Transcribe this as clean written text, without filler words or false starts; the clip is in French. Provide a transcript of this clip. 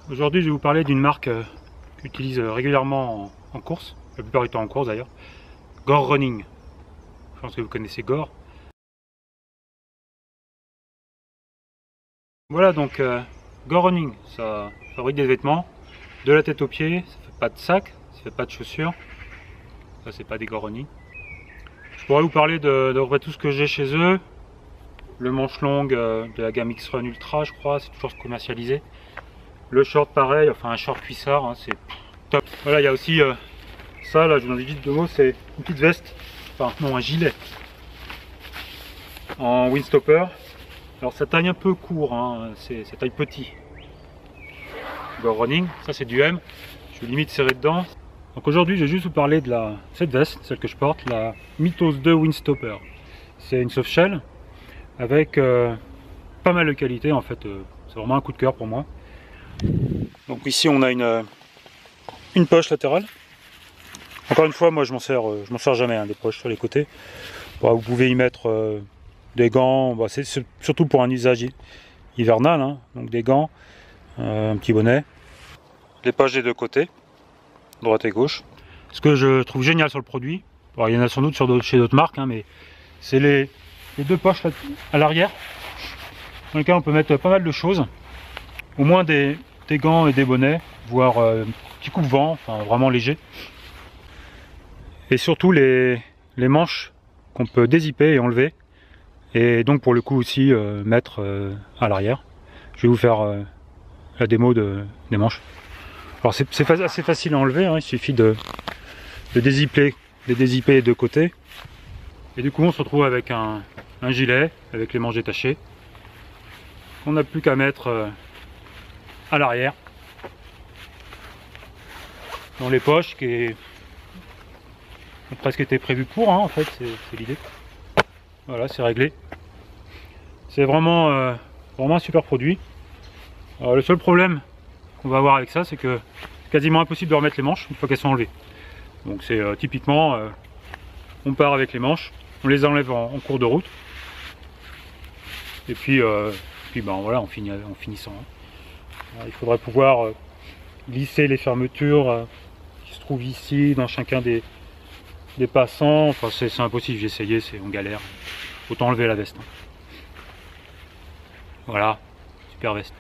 Aujourd'hui, je vais vous parler d'une marque que j'utilise régulièrement en course, la plupart du temps en course d'ailleurs, Gore Running. Je pense que vous connaissez Gore. Voilà donc Gore Running, ça fabrique des vêtements de la tête aux pieds, ça fait pas de sac, ça fait pas de chaussures, ça c'est pas des Gore Running. Je pourrais vous parler de tout ce que j'ai chez eux, le manche longue de la gamme X-Run Ultra je crois, c'est toujours commercialisé. Le short pareil, enfin un short cuissard, hein, c'est top. Voilà, il y a aussi ça, là je vous en dis vite deux mots, c'est une petite veste, enfin non un gilet en windstopper. Alors ça taille un peu court, hein, ça taille petit. Gore Running, ça c'est du M, je vais limite serrer dedans. Donc aujourd'hui je vais juste vous parler de cette veste, celle que je porte, la Mythos 2 Windstopper. C'est une soft shell avec pas mal de qualité en fait, c'est vraiment un coup de cœur pour moi. Donc ici on a une poche latérale. Encore une fois, moi je m'en sers jamais, hein, des poches sur les côtés. Bon, vous pouvez y mettre des gants, bah, c'est surtout pour un usage hivernal, hein, donc des gants, un petit bonnet, les poches des deux côtés, droite et gauche. Ce que je trouve génial sur le produit, bon, il y en a sans doute chez d'autres marques, hein, mais c'est les deux poches là, à l'arrière, dans lesquelles on peut mettre pas mal de choses, au moins des gants et des bonnets, voire petit coupe-vent, enfin vraiment léger. Et surtout les manches qu'on peut dézipper et enlever, et donc pour le coup aussi mettre à l'arrière. Je vais vous faire la démo des manches. Alors c'est assez facile à enlever, hein, il suffit de dézipper des deux côtés, et du coup on se retrouve avec un gilet avec les manches détachées qu'on n'a plus qu'à mettre à l'arrière dans les poches qui ont presque été prévu pour, hein, en fait, c'est l'idée. Voilà, c'est réglé. C'est vraiment, vraiment un super produit. Alors, le seul problème qu'on va avoir avec ça, c'est que c'est quasiment impossible de remettre les manches une fois qu'elles sont enlevées. Donc c'est typiquement, on part avec les manches, on les enlève en cours de route, et puis ben voilà, on finit en finissant. Alors, il faudrait pouvoir glisser les fermetures qui se trouvent ici dans chacun des passants. Enfin c'est impossible, j'ai essayé, on galère. Autant enlever la veste. Voilà, super veste.